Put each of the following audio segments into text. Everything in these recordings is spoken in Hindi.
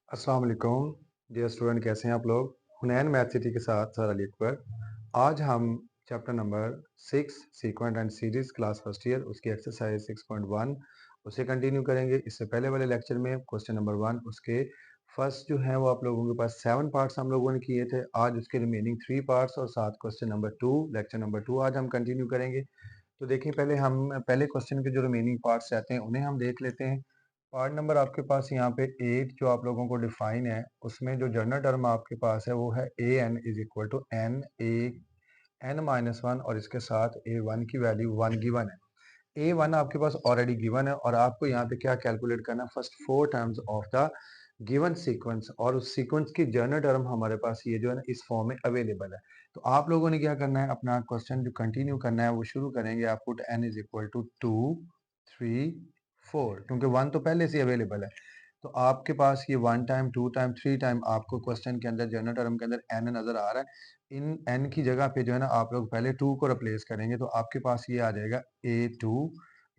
अस्सलाम वालेकुम डियर स्टूडेंट, कैसे हैं आप लोग। हुनैन मैथ सिटी के साथ सर अली अकबर। आज हम chapter number 6 sequence and series class first year उसकी एक्सरसाइज 6.1 उसे कंटिन्यू करेंगे। इससे पहले वाले लेक्चर में क्वेश्चन नंबर 1 उसके फर्स्ट जो है वो आप लोगों के पास 7 पार्ट्स हम लोगों ने किए थे। आज उसके रिमेनिंग 3 पार्ट्स और साथ क्वेश्चन नंबर 2 लेक्चर नंबर 2 आज हम कंटिन्यू करेंगे। तो देखिए, पहले हम पहले क्वेश्चन के जो रिमेनिंग पार्ट्स रहते हैं उन्हें हम देख लेते हैं। पार्ट नंबर आपके पास यहाँ पे 8 जो आप लोगों को डिफाइन है, उसमें जो जनरल टर्म आपके पास है वो है a N is equal to n a N minus one, और इसके साथ ए वन की वैल्यू 1 गिवन है। ए वन आपके पास ऑलरेडी गिवन है और आपको यहाँ पे क्या कैलकुलेट करना है, first 4 terms of the given sequence, और उस सीक्वेंस की जनरल टर्म हमारे पास ये जो है ना इस फॉर्म में अवेलेबल है। तो आप लोगों ने क्या करना है, अपना क्वेश्चन जो कंटिन्यू करना है वो शुरू करेंगे। आप put N is equal to 2 3 4, क्योंकि 1 तो पहले से अवेलेबल है। तो आपके पास ये 1 टाइम 2 टाइम 3 टाइम आपको क्वेश्चन के अंदर जनरल टर्म के अंदर एन नजर आ रहा है। इन एन की जगह पे जो है ना आप लोग पहले 2 को रिप्लेस करेंगे, तो आपके पास ये आ जाएगा A2,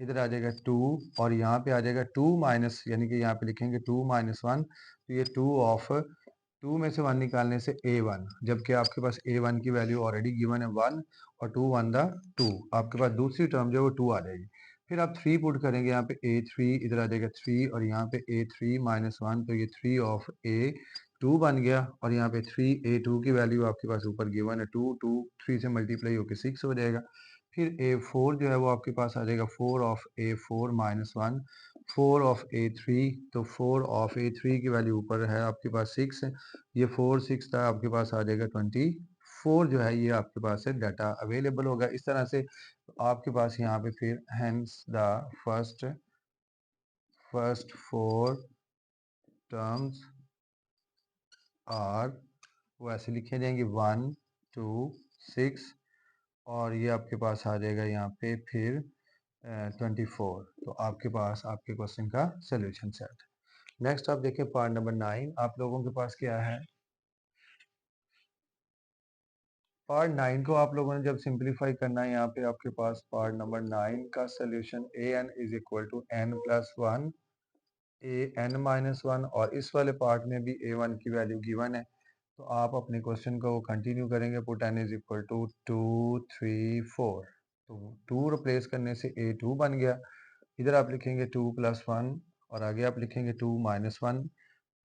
इधर आ जाएगा 2, और यहाँ पे आ जाएगा 2 माइनस, यानी कि यहाँ पे लिखेंगे 2 माइनस 1। तो ये 2 ऑफ 2 में से 1 निकालने से A1, जबकि आपके पास A1 की वैल्यू ऑलरेडी गिवन है 1, और 2 1 द 2, आपके पास दूसरी टर्म जो है वो 2 आ जाएगी। फिर आप 3 पुट करेंगे यहाँ पे A3, इधर आ जाएगा 3, और यहाँ पे A3 माइनस 1, तो ये 3 ऑफ A2 बन गया, और यहाँ पे 3 A2 की वैल्यू आपके पास ऊपर गिवन है 2, 2 3 से मल्टीप्लाई होकर 6 हो जाएगा। फिर A4 जो है वो आपके पास आ जाएगा 4 of A4 minus 1, 4 of A3, तो 4 ऑफ A3 की वैल्यू ऊपर है आपके पास 6, ये 4 6 था, आपके पास आ जाएगा 24 जो है, ये आपके पास है डाटा अवेलेबल होगा इस तरह से। तो आपके पास यहाँ पे फिर hence the first first 4 terms are, वो ऐसे लिखे जाएंगे 1 2 6, और ये आपके पास आ जाएगा यहाँ पे फिर 24। तो आपके पास आपके क्वेश्चन का सोल्यूशन सेट। नेक्स्ट आप देखें पार्ट नंबर 9, आप लोगों के पास क्या है। पार्ट 9 को आप लोगों ने जब सिंप्लीफाई करना है, यहाँ पे आपके पास पार्ट नंबर 9 का solution A N is equal to N plus one A N minus one, और इस वाले पार्ट में भी ए वन की वैल्यू गिवन है। तो आप अपने क्वेश्चन को कंटिन्यू करेंगे। Put N is equal to 2 3 4, तो 2 रिप्लेस करने से ए टू बन गया। इधर आप लिखेंगे 2 प्लस वन, और आगे आप लिखेंगे 2 माइनस वन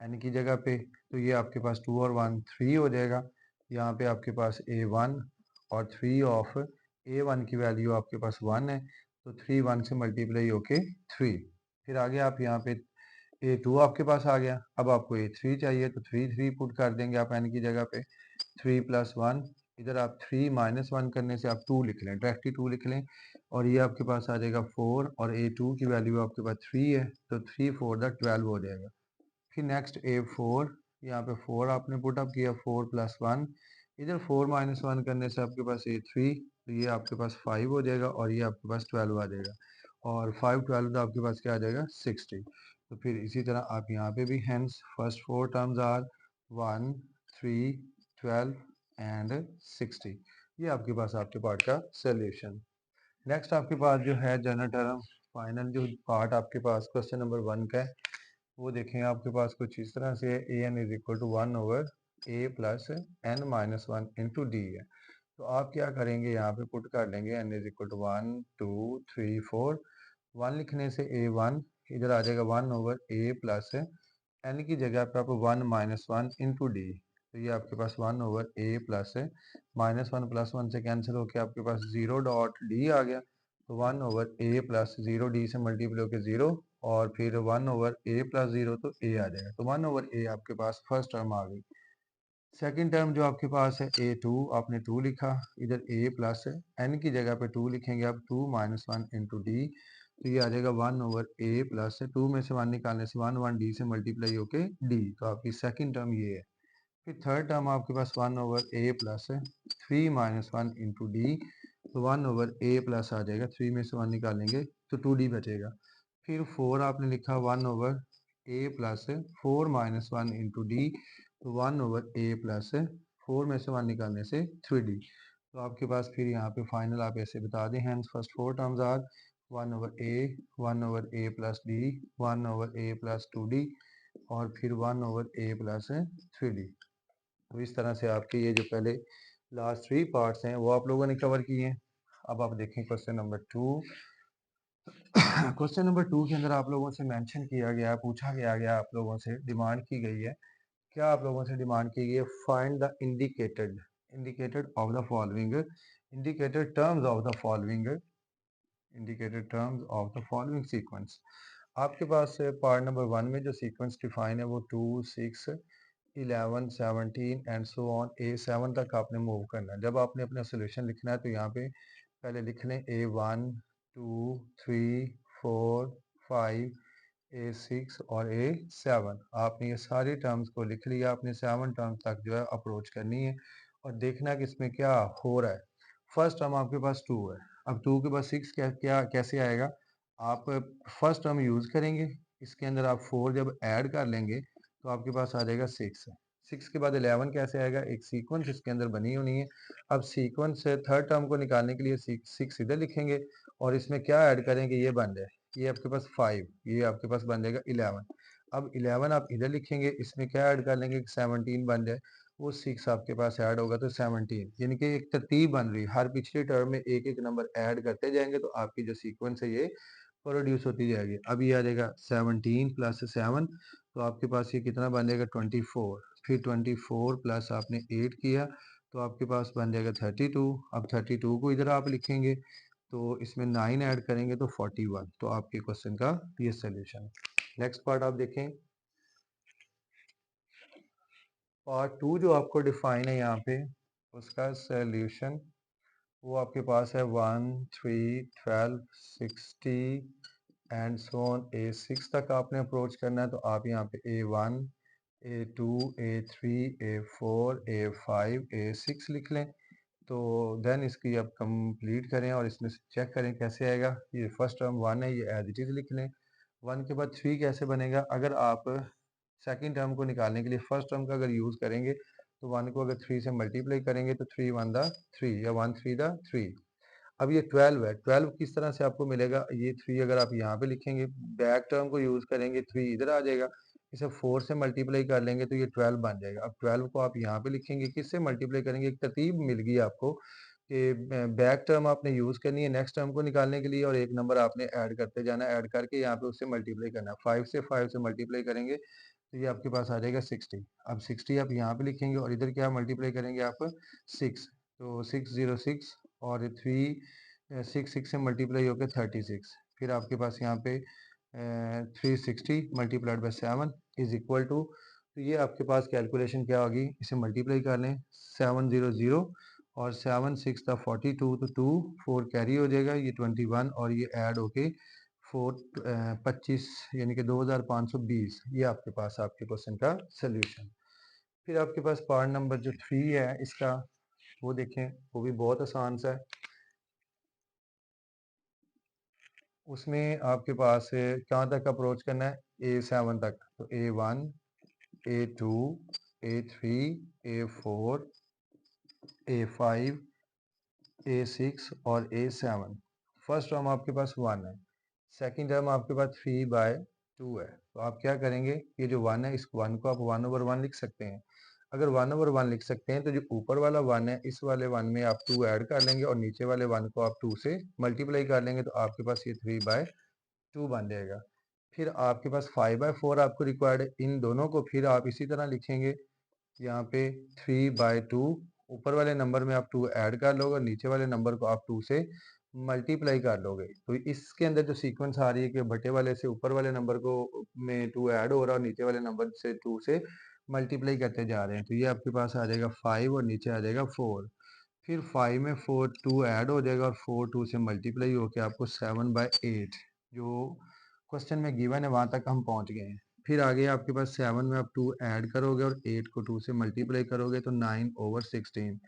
एन की जगह पे, तो ये आपके पास 2 और 1 3 हो जाएगा। यहाँ पे आपके पास A1 और 3 ऑफ A1 की वैल्यू आपके पास 1 है, तो 3 1 से मल्टीप्लाई होके 3। फिर आगे आप यहाँ पे A2 आपके पास आ गया। अब आपको A3 चाहिए, तो 3 3 पुट कर देंगे आप n की जगह पे। 3 प्लस वन, इधर आप 3 माइनस 1 करने से आप 2 लिख लें, डायरेक्टली 2 लिख लें, और ये आपके पास आ जाएगा 4, और A2 की वैल्यू आपके पास 3 है, तो 3 4 द 12 हो जाएगा। फिर नेक्स्ट A4, यहाँ पे 4 आपने पुट अप किया, 4 प्लस वन, इधर 4 माइनस 1 करने से आपके पास A3, तो ये आपके पास 5 हो जाएगा, और ये आपके पास 12 आ जाएगा, और 5 12 तो आपके पास क्या आ जाएगा 60। तो फिर इसी तरह आप यहाँ पे भी hence first 4 terms are 1 3 12 and 60। ये आपके पास आपके पार्ट का सोल्यूशन। नेक्स्ट आपके पास जो है जनरल टर्म फाइनल जो पार्ट आपके पास क्वेश्चन नंबर 1 का है, वो देखें आपके पास कुछ इस तरह से a N is equal to 1 over A plus n minus one into d है। तो आप क्या करेंगे, यहाँ पे पुट कर लेंगे एन इज इक्वल टू 1 2 3 4, 1 लिखने से A1, इधर आ जाएगा 1 ओवर ए प्लस एन की जगह पे आपको 1 माइनस वन इंटू डी, तो ये आपके पास 1 ओवर ए प्लस प्लस वन से कैंसिल होकर आपके पास 0 डॉट डी आ गया। तो 1 ओवर ए प्लस 0 डी से मल्टीप्लाई होकर 0, और फिर 1 ओवर ए प्लस 0, तो ए आ जाएगा। तो 1 ओवर ए आपके पास फर्स्ट टर्म आ गई। सेकंड टर्म जो आपके पास है A2, आपने 2 लिखा, इधर a प्लस एन की जगह पे 2 लिखेंगे आप, 2 माइनस वन इंटू डी, तो ये आ जाएगा 1 ओवर ए प्लस 2 में से 1 निकालने से 1 1 डी से मल्टीप्लाई होके डी, तो आपकी सेकंड टर्म ये है। फिर थर्ड टर्म आपके पास 1 ओवर ए plus 3 minus one into d, तो 1 ओवर ए प्लस आ जाएगा, 3 में से 1 निकालेंगे तो 2d बचेगा। फिर 4 आपने लिखा 1 ओवर ए plus 4 minus one into d, तो 1 ओवर ए प्लस 4 में से 1 निकालने से 3d। तो आपके पास फिर यहाँ पे फाइनल आप ऐसे बता दें, hence first 4 terms are 1 over A plus D, 1 over A plus 2d, और फिर 1/a+3d। तो इस तरह से आपके ये जो पहले लास्ट 3 पार्ट्स हैं वो आप लोगों ने कवर किए हैं। अब आप देखें क्वेश्चन नंबर 2। क्वेश्चन नंबर 2 के अंदर आप लोगों से मेंशन किया गया, पूछा गया आप लोगों से डिमांड की गई है। क्या आप लोगों से डिमांड की गई है? Find the indicated of the following, indicated terms of the following, indicated terms of the following sequence. आपके पास पार्ट नंबर 1 में जो सीक्वेंस डिफाइन है वो 2, 6, 11, 17 एंड सो ऑन A7 तक आपने मूव करना है। जब आपने अपना सोल्यूशन लिखना है तो यहाँ पे पहले लिख लें A1, 2, 3, 4, 5, A6 और A7। आपने ये सारी टर्म्स को लिख लिया, आपने 7 टर्म्स तक जो है अप्रोच करनी है और देखना कि इसमें क्या हो रहा है। फर्स्ट टर्म आपके पास 2 है। अब 2 के बाद 6 क्या कैसे आएगा? आप फर्स्ट टर्म यूज़ करेंगे, इसके अंदर आप 4 जब ऐड कर लेंगे तो आपके पास आ जाएगा 6। 6 के बाद 11 कैसे आएगा? एक सीक्वेंस इसके अंदर बनी होनी है। अब सीक्वेंस से थर्ड टर्म को निकालने के लिए 6 इधर लिखेंगे और इसमें क्या ऐड करेंगे? ये बन जाए, ये आपके पास 5, ये आपके पास बन जाएगा 11। अब 11 आप इधर लिखेंगे, इसमें क्या ऐड कर लेंगे? 17 बन जाए, वो 6 आपके पास ऐड होगा तो 17। यानी कि एक तरतीब बन रही है, हर पिछले टर्म में एक एक नंबर ऐड करते जाएंगे तो आपकी जो सीक्वेंस है ये प्रोड्यूस होती जाएगी। अब ये आ जाएगा 17 प्लस 7, तो आपके पास ये कितना बन जाएगा? 24। फिर 24 प्लस आपने 8 किया तो आपके पास बन जाएगा 32। अब 32 को इधर आप लिखेंगे तो इसमें 9 ऐड करेंगे तो 41। तो आपके क्वेश्चन का ये सोल्यूशन। नेक्स्ट पार्ट आप देखें, पार्ट 2 जो आपको डिफाइन है यहाँ पे, उसका सोल्यूशन वो आपके पास है 1, 3, 12, 60 एंड सो ऑन A6 तक आपने अप्रोच करना है। तो आप यहाँ पे A1, A2, A3, A4, A5, A6 लिख लें। तो देन इसकी अब कंप्लीट करें और इसमें से चेक करें कैसे आएगा। ये फर्स्ट टर्म 1 है, ये एज इट इज़ लिख लें। 1 के बाद 3 कैसे बनेगा? अगर आप सेकंड टर्म को निकालने के लिए फर्स्ट टर्म का अगर यूज़ करेंगे तो 1 को अगर 3 से मल्टीप्लाई करेंगे तो 3 1 द 3 या 1 3 द 3। अब ये 12 है, 12 किस तरह से आपको मिलेगा? ये 3 अगर आप यहाँ पे लिखेंगे, बैक टर्म को यूज़ करेंगे, 3 इधर आ जाएगा, इसे 4 से मल्टीप्लाई कर लेंगे तो ये 12 बन जाएगा। अब 12 को आप यहाँ पे लिखेंगे, किससे मल्टीप्लाई करेंगे? एक तरतीब मिल गई आपको कि बैक टर्म आपने यूज़ करनी है नेक्स्ट टर्म को निकालने के लिए और एक नंबर आपने ऐड करते जाना है, ऐड करके यहाँ पे उससे मल्टीप्लाई करना है। 5 से मल्टीप्लाई करेंगे तो ये आपके पास आ जाएगा 60। अब 60 आप यहाँ पे लिखेंगे और इधर क्या मल्टीप्लाई करेंगे आप? 6। तो 606 और 6 से मल्टीप्लाई होकर 36। फिर आपके पास यहाँ पे 360 multiplied by 7 is equal to, तो ये आपके पास कैलकुलेशन क्या होगी? इसे मल्टीप्लाई कर लें, 700 और 7 6 था 42, तो 2 4 कैरी हो जाएगा, ये 21 और ये ऐड होके 25 यानी कि 2520। ये आपके पास आपके क्वेश्चन का सोल्यूशन। फिर आपके पास पार्ट नंबर जो 3 है इसका, वो देखें, वो भी बहुत आसान सा है। उसमें आपके पास कहाँ तक अप्रोच करना है? A7 तक। तो A1, A2, A3, A4, A5, A6 और A7। फर्स्ट टर्म आपके पास 1 है, सेकंड टर्म आपके पास 3/2 है। तो आप क्या करेंगे? ये जो 1 है, इस 1 को आप 1/1 लिख सकते हैं। अगर 1/1 लिख सकते हैं तो जो ऊपर वाला 1 है, इस वाले 1 में आप 2 ऐड कर लेंगे और नीचे वाले 1 को आप 2 से मल्टीप्लाई कर लेंगे तो आपके पास ये 3/2 बन जाएगा। फिर आपके पास 5/4 आपको रिक्वायर्ड है, इन दोनों को फिर आप इसी तरह लिखेंगे। यहाँ पे 3/2, ऊपर वाले नंबर में आप 2 ऐड कर लोगे और नीचे वाले नंबर को आप 2 से मल्टीप्लाई कर लोगे। तो इसके अंदर जो सीक्वेंस आ रही है कि बटे वाले से ऊपर वाले नंबर को में 2 ऐड हो रहा है और नीचे वाले नंबर से 2 से मल्टीप्लाई करते जा रहे हैं। तो ये आपके पास आ जाएगा 5 और नीचे आ जाएगा 4। फिर 5 में 4 2 ऐड हो जाएगा और 4 2 से मल्टीप्लाई होकर आपको 7/8 जो क्वेश्चन में गिवन है वहां तक हम पहुंच गए हैं। फिर आगे आपके पास 7 में आप 2 ऐड करोगे और 8 को 2 से मल्टीप्लाई करोगे तो 9/16।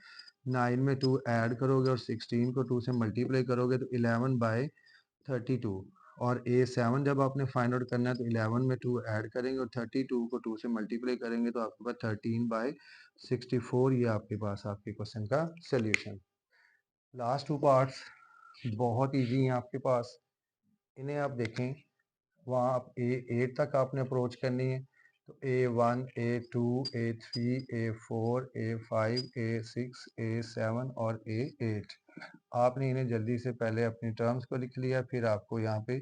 9 में 2 ऐड करोगे और 16 को 2 से मल्टीप्लाई करोगे तो 11/32। और A7 जब आपने फाइंड आउट करना है तो 11 में 2 ऐड करेंगे और 32 को 2 से मल्टीप्लाई करेंगे तो आपके पास 13/64। ये आपके पास आपके क्वेश्चन का सोल्यूशन। लास्ट 2 पार्ट्स बहुत इजी हैं आपके पास, इन्हें आप देखें। वहाँ आप A8 तक आपने अप्रोच करनी है। तो A1, A2, A3, A4, A5, A6, A7 और A8। आपने इन्हें जल्दी से पहले अपनी टर्म्स को लिख लिया, फिर आपको यहाँ पे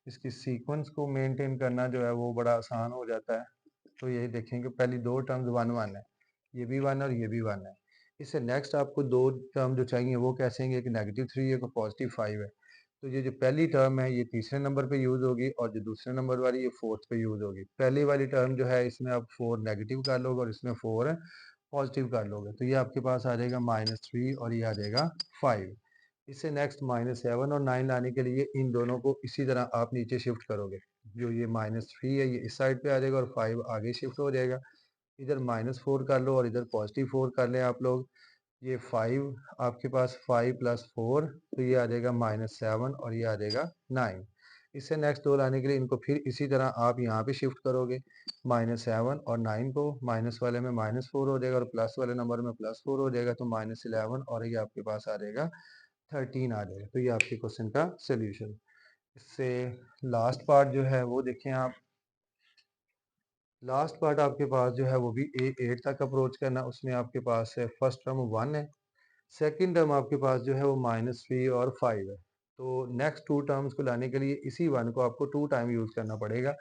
इसकी सीक्वेंस को मेंटेन करना जो है वो बड़ा आसान हो जाता है। तो यही देखेंगे पहली दो टर्म्स 1 1 है, ये भी 1 और ये भी 1 है। इससे नेक्स्ट आपको दो टर्म जो चाहिए वो कैसे हैं, एक -3 एक +5 है। तो ये जो पहली टर्म है ये तीसरे नंबर पे यूज़ होगी और जो दूसरे नंबर वाली ये फोर्थ पे यूज़ होगी। पहली वाली टर्म जो है इसमें आप 4 नेगेटिव कर लोगे और इसमें 4 पॉजिटिव कर लोगे, तो ये आपके पास आ जाएगा -3 और ये आ जाएगा 5। इससे नेक्स्ट -7 और 9 लाने के लिए इन दोनों को इसी तरह आप नीचे शिफ्ट करोगे। जो ये -3 है ये इस साइड पे आ जाएगा और 5 आगे शिफ्ट हो जाएगा। इधर -4 कर लो और इधर +4 कर लें आप लोग। ये 5 आपके पास 5 + 4 तो ये आ जाएगा -7 और ये आ जाएगा 9। इससे नेक्स्ट 2 लाने के लिए इनको फिर इसी तरह आप यहाँ पे शिफ्ट करोगे। -7 और 9 को माइनस वाले में -4 हो जाएगा और प्लस वाले नंबर में +4 हो जाएगा, तो -11 और ये आपके पास आ जाएगा 13 आ जाएगा। तो ये आपके क्वेश्चन का सोल्यूशन। इससे लास्ट पार्ट जो है वो देखें आप। लास्ट पार्ट आपके पास जो है वो भी A8 तक अप्रोच करना। उसमें आपके पास है फर्स्ट टर्म 1 है, सेकंड टर्म आपके पास जो है वो -3 और 5 है। तो नेक्स्ट टू टर्म्स को लाने के लिए इसी 1 को आपको 2 टाइम यूज़ करना पड़ेगा।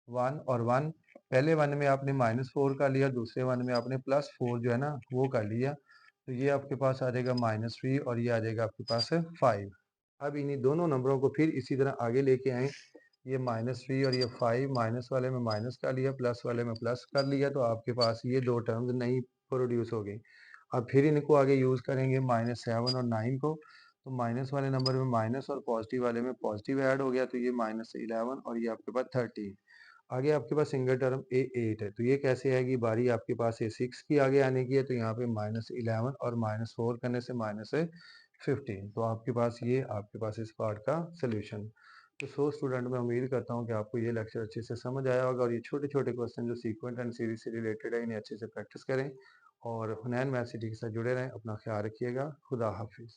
1 और 1, पहले 1 में आपने -4 कर लिया, दूसरे 1 में आपने +4 जो है ना वो कर लिया। तो ये आपके पास आ जाएगा -3 और ये आ जाएगा आपके पास है 5। अब इन्हीं दोनों नंबरों को फिर इसी तरह आगे लेके आएँ। ये -3 और ये 5 माइनस वाले में माइनस कर लिया, प्लस वाले में प्लस कर लिया, तो आपके पास ये 2 टर्म्स नई प्रोड्यूस हो गई। अब फिर इनको आगे यूज़ करेंगे -7 और 9 को, तो माइनस वाले नंबर में माइनस और पॉजिटिव वाले में पॉजिटिव ऐड हो गया, तो ये -11 और ये आपके पास 13। आगे आपके पास सिंगल टर्म A8 है, तो ये कैसे आएगी, बारी आपके पास A6 की आगे आने की है, तो यहाँ पे -11 और -4 करने से -15। तो आपके पास ये आपके पास इस पार्ट का सोल्यूशन। तो स्टूडेंट मैं उम्मीद करता हूँ कि आपको ये लेक्चर अच्छे से समझ आया होगा और ये छोटे-छोटे क्वेश्चन जो सीक्वेंट एंड सीरीज से रिलेटेड है इन्हें अच्छे से प्रैक्टिस करें और हुनैन मैथ सिटी के साथ जुड़े रहें। अपना ख्याल रखिएगा। खुदा हाफिज़।